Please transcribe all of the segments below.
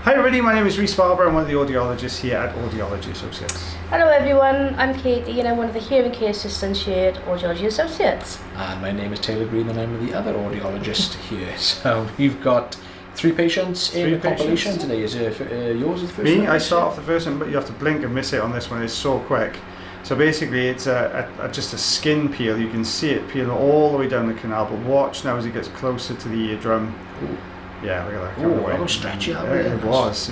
Hi everybody, my name is Rhys Barber. I'm one of the audiologists here at Audiology Associates. Hello everyone, I'm Katie and I'm one of the hearing care assistants here at Audiology Associates. And my name is Taylor Green and I'm the other audiologist here. So we've got three patients in the compilation today. Is yours the first Me, one? I start off the first one, but you have to blink and miss it on this one. It's so quick. So basically it's just a skin peel. You can see it peel all the way down the canal, but watch now as it gets closer to the eardrum. Ooh. Yeah, look at that. Oh, look how stretchy that was.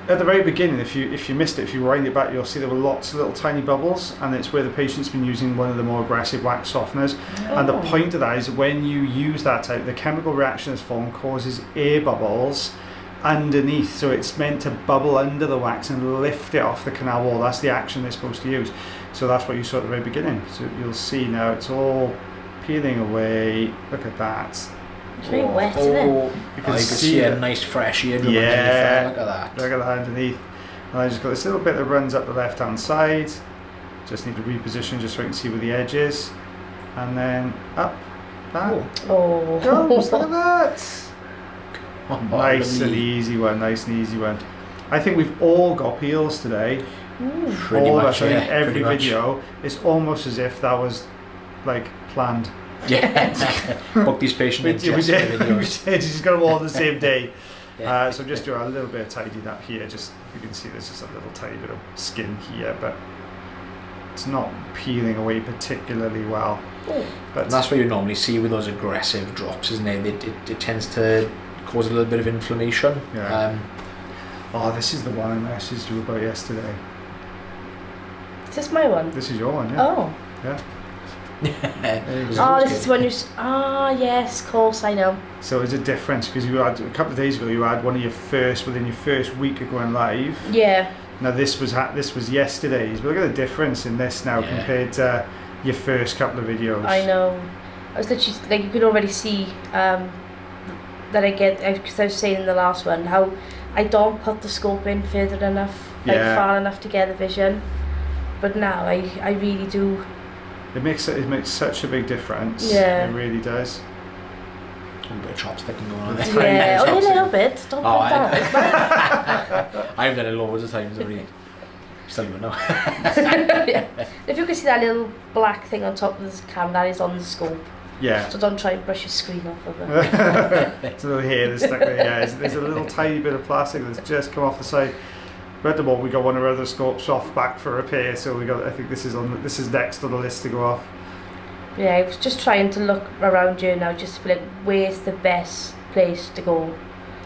At the very beginning, if you missed it, if you wind it back, you'll see there were lots of little tiny bubbles, and it's where the patient's been using one of the more aggressive wax softeners. Oh. And the point of that is when you use that type, the chemical reaction that's formed causes air bubbles underneath, so it's meant to bubble under the wax and lift it off the canal wall. That's the action they're supposed to use. So that's what you saw at the very beginning. So you'll see now it's all peeling away. Look at that. It's very wet, isn't it? You can see a nice fresh eardrum. Yeah, look at that. Look at that underneath. And I just got this little bit that runs up the left hand side. Just need to reposition just so I can see where the edge is. And then up that. Oh. Goes, look at that. Oh, Nice and easy one, nice and easy one. I think we've all got peels today. Pretty all much, of us, yeah, I think every pretty video is almost as if that was like planned. Yeah. Book these patients in just for videos. We did. Just got them all on the same day. Yeah. So just do a little bit of tidying up here. Just you can see there's just a little tiny bit of skin here, but it's not peeling away particularly well. But And that's what you normally see with those aggressive drops, isn't it? It tends to cause a little bit of inflammation. Yeah. Oh, this is the one I messaged you about yesterday. Is this my one? This is your one, yeah? Oh. Yeah. Oh, this is when you... yes, of course, I know. So there's a difference because you had a couple of days ago. You had one of your first within your first week of going live. Yeah. Now this was yesterday's. But look at the difference in this now compared to your first couple of videos. I know. I was literally like, you could already see that I get, because I was saying in the last one how I don't put the scope in further enough, like far enough to get the vision. But now I really do. It makes such a big difference. Yeah. It really does. A bit of chopsticking going on there. Yeah, only a little bit. Don't put that. I've done it loads of times already. Still don't know. Yeah. If you can see that little black thing on top of this cam, that is on the scope. Yeah. So don't try and brush your screen off of it. It's a little hair that's stuck there. Yeah, there's a little tiny bit of plastic that's just come off the side. But at the moment we got one of our other scopes off back for repair, so we got. I think this is next on the list to go off. Yeah, I was just trying to look around you now, just to be like, where's the best place to go?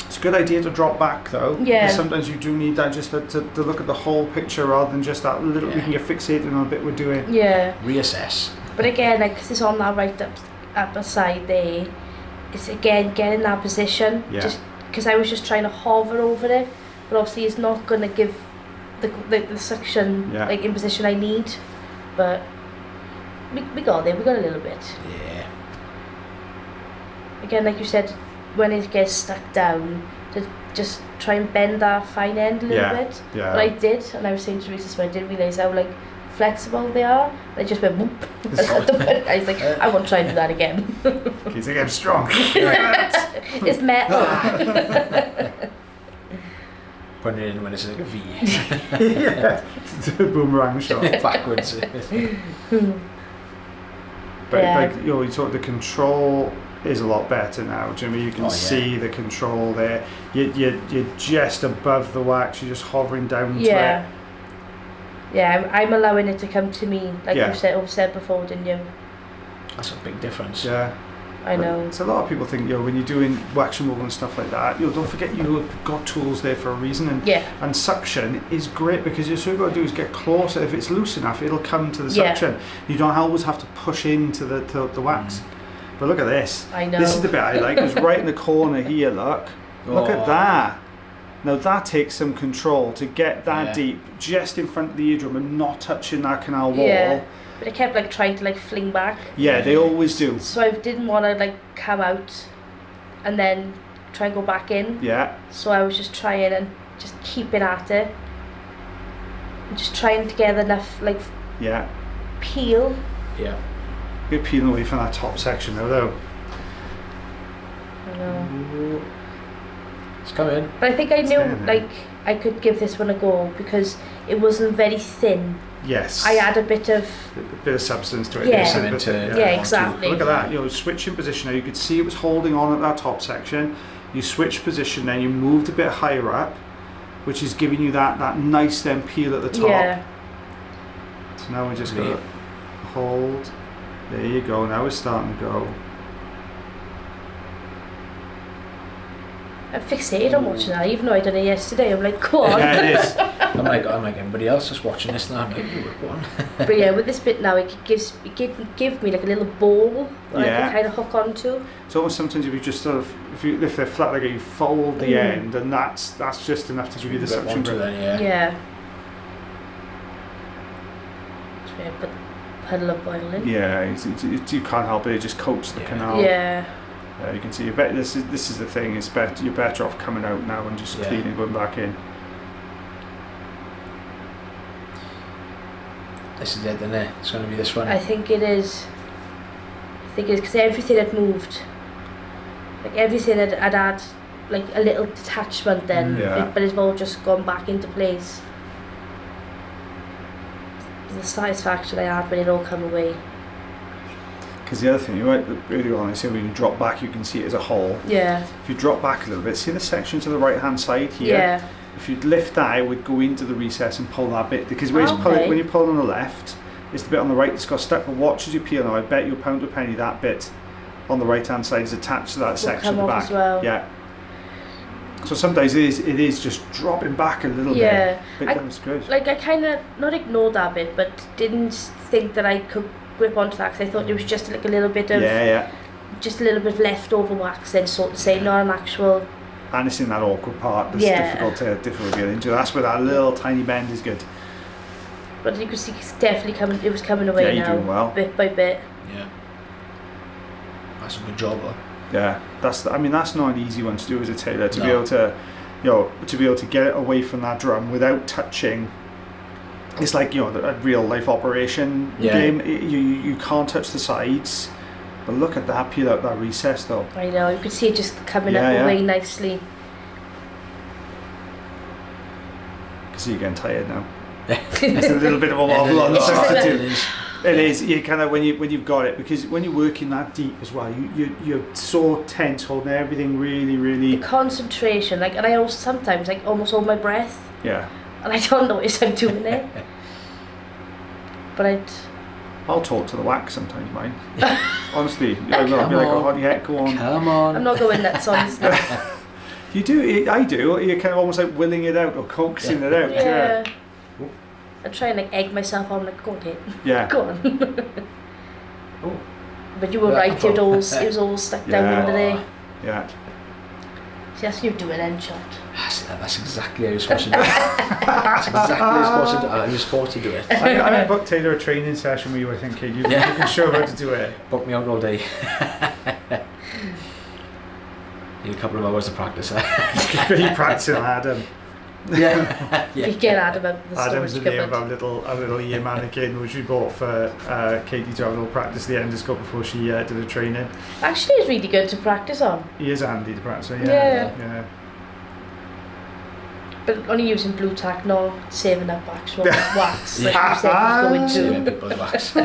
It's a good idea to drop back though. Yeah. Because sometimes you do need that just to look at the whole picture rather than just that little. We can get fixated on a bit we're doing. Yeah. Reassess. But again, like, cause it's on that right up side there, it's again getting that position. Yeah. Just because I was just trying to hover over it, but obviously it's not going to give the suction like in position I need. But we got there. We got a little bit. Yeah. Again, like you said, when it gets stuck down, to just try and bend that fine end a little bit. Yeah. But I did, and I was saying to Rhys, when I didn't realise how like flexible they are. And I just went whoop. I was like, I won't try and do that again. You think I'm strong? It's metal. Putting it in when it's like a V. Yeah. It's a boomerang shot. Backwards. But like you talk, the control is a lot better now, Jimmy. You can see the control there. You're just above the wax. You're just hovering down to it. Yeah, I'm allowing it to come to me, like you said before, didn't you? That's a big difference. Yeah. I know. So a lot of people think, when you're doing wax removal and stuff like that, don't forget you've got tools there for a reason. And suction is great because all you've got to do is get closer. If it's loose enough, it'll come to the suction. You don't always have to push into the wax. But look at this. I know. This is the bit I like. It's right in the corner here. Look at that. Now that takes some control to get that deep, just in front of the eardrum and not touching that canal wall. Yeah. But I kept like trying to like fling back. Yeah, they always do. So I didn't want to like come out and then try and go back in. Yeah. So I was just trying and just keeping at it. And just trying to get enough like peel. Yeah. You're peeling away from that top section though. I know. It's coming. But I think I knew, like, I could give this one a go because it wasn't very thin. Yes. I had a bit of substance to it. Yeah. But Exactly. look at that. You know, switching position. Now you could see it was holding on at that top section. You switch position, then you moved a bit higher up, which is giving you that nice then peel at the top. Yeah. So now we're just going to hold. There you go. Now we're starting to go. I'm fixated on watching that, even though I done it yesterday. I'm like, go on. Yeah, it is. I'm like everybody else is watching this now. I'm like, ooh, go on. But yeah, with this bit now, it give me like a little ball that I can kind of hook onto. It's almost sometimes if you just sort of, if they're flat like you fold the end, and that's just enough to give you the suction grip. Yeah. Just gonna put the puddle of oil in. Yeah, you can't help it. It just coats the canal. Yeah. You can see. You bet this is the thing. It's better. You're better off coming out now and just cleaning, going back in. This is it, isn't it? It's going to be this one. I think it is. Because everything had moved. Like everything had had like a little detachment then, but it's all just gone back into place. The satisfaction I had when it all come away. Because the other thing, you're right, earlier on I said when you drop back you can see it as a hole. Yeah. If you drop back a little bit, see the section to the right hand side here? Yeah. If you'd lift that, it would go into the recess and pull that bit. Because when you pull on the left, it's the bit on the right that's got stuck. But watch as you peel now, I bet you pound to a penny that bit on the right hand side is attached to that section at the back. As well. Yeah. So sometimes it is just dropping back a little bit. But that was good. Like I kind of not ignored that bit, but didn't think that I could grip onto that because I thought it was just like a little bit of just a little bit of leftover wax then sort of say not an actual. And it's in that awkward part that's difficult to get into. That's where that little tiny bend is good. But you could see it's definitely coming. It was coming away now, doing well. bit by bit. Yeah, that's a good job though. Yeah, that's not an easy one to do as a tailor to be able to get it away from that drum without touching. It's like a real life operation game. You can't touch the sides, but look at that peel out that recess though. I know, you could see it just coming up away nicely. You can see you're getting tired now. It's a little bit of a wobble on the substitute. It is. You kind of when you've got it, because when you're working that deep as well, you're so tense, holding everything really. The concentration, and I also sometimes almost hold my breath. Yeah. And I don't notice I'm doing it. But I'll talk to the wax sometimes, mate. Honestly, I'll be like, oh yeah, go on. Come on. I'm not going nuts on this. You do. I do. You're kind of almost like willing it out or coaxing it out. Yeah. I try and egg myself on, go on, Kate. Yeah. Go on. But you were right. It was all stuck down under there. Yeah. See, that's you do an end shot. That's exactly how you're supposed to do it. That's exactly how you're supposed to do it. I'm going to book Taylor a training session with you, I think, Kate. You can show her how to do it. Book me out all day. Need a couple of hours of practice. You practicing Adam. Yeah. You get Adam out the Adam's the name of cupboard. our little ear mannequin, which we bought for Katie to have a little practice the endoscope before she did a training. Actually, it's really good to practice on. He is handy to practice on, yeah. But only using blue tack, not saving up actual wax like you said was going Saving to. people's wax. Oh,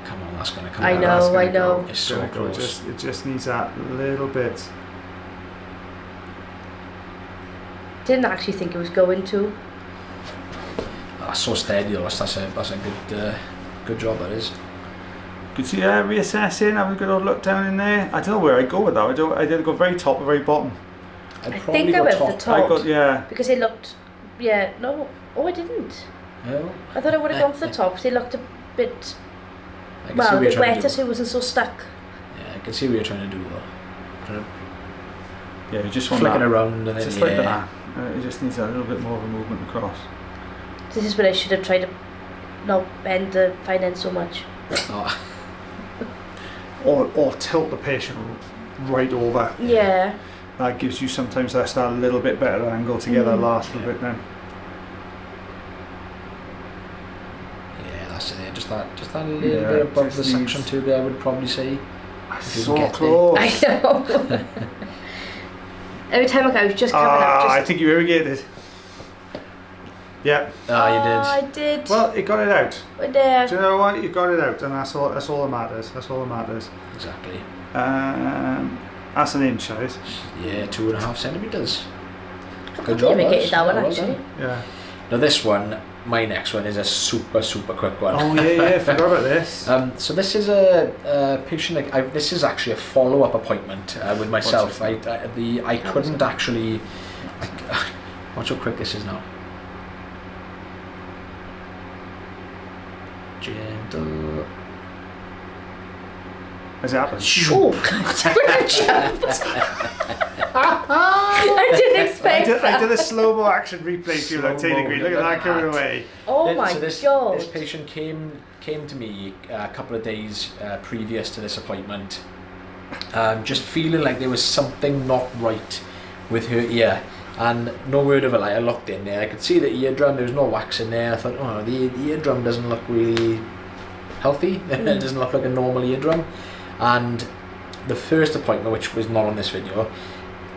come on, that's going to come I out. know. Go. It's so close. It just needs that little bit. Didn't actually think it was going to. That's so steady though. That's a good job that is. Good to reassessing, having a good old look down in there. I don't know where I go with that. I did go very top or very bottom. I think I went for the top. Because it looked, no. Oh, I didn't. No. I thought I would have gone for the top because it looked a bit, a bit wetter so it wasn't so stuck. Yeah, I can see what you're trying to do though. Yeah, you just want flicking that. Around and then just like that. It just needs a little bit more of a movement across. This is where I should have tried to not bend the fine end so much. Oh. Or tilt the patient right over. Yeah. That gives you sometimes that little bit better angle to get that last little bit then. Yeah, that's it. Just that little bit above the suction tube there, I would probably say. So close. I know. Every time I was just coming up. I think you irrigated. Yeah. Oh, you did. I did. Well, you got it out. We did. Do you know what? You got it out, and that's all that matters. That's all that matters. Exactly. That's an inch, right? Yeah, 2.5 centimeters. Good job, irrigated that one, actually. Yeah. Now this one, my next one, is a super quick one. Oh yeah, forgot about this. So this is a patient. This is actually a follow-up appointment with myself. I couldn't actually. Watch how quick this is now. Gentle. Has it happened? Oh, God, I jumped. I didn't expect that. I did a slow-mo action replay for you, like Taylor Green. Look at that coming away. Oh my God. This patient came to me a couple of days previous to this appointment, just feeling like there was something not right with her ear. And no word of a lie, I looked in there, I could see the eardrum, there was no wax in there. I thought, oh, the eardrum doesn't look really healthy. It doesn't look like a normal eardrum. And the first appointment, which was not on this video,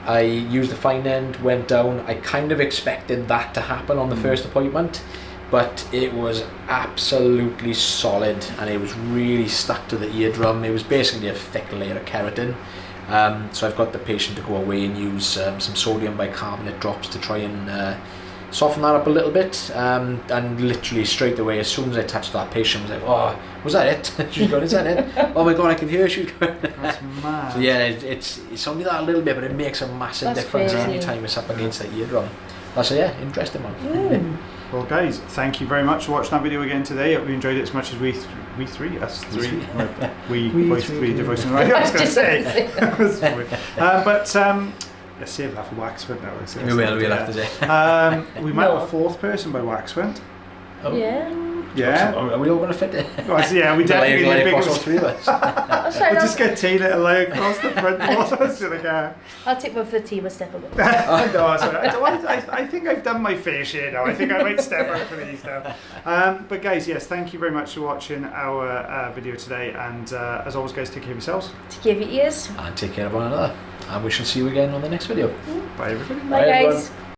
I used the fine end, went down. I kind of expected that to happen on the first appointment, but it was absolutely solid and it was really stuck to the eardrum. It was basically a thick layer of keratin. So I've got the patient to go away and use some sodium bicarbonate drops to try and soften that up a little bit. And literally straight away, as soon as I touched that patient, I was like, oh, was that it? She was going, is that it? Oh my God, I can hear her. She was going. That's mad. So yeah, it's only that a little bit, but it makes a massive difference any time it's up against that eardrum. That's interesting one. Well, guys, thank you very much for watching that video again today. I hope you enjoyed it as much as we three. Us three. We voiced three voicing right. I was going to say. But let's save that for Waxford now. We'll have to say. We might have a fourth person by Waxford. Oh. Yeah. Yeah. Are we all going to fit in? Well, yeah, we definitely need a big all three of us. We'll just get Taylor to lay across the front of us in the car. I'll take one for the team and step away. No, sorry. I think I've done my fair share now. I think I might step out for these now. But guys, yes, thank you very much for watching our video today. And as always, guys, take care of yourselves. Take care of your ears. And take care of one another. And we shall see you again on the next video. Bye, everybody. Bye, guys. Everyone.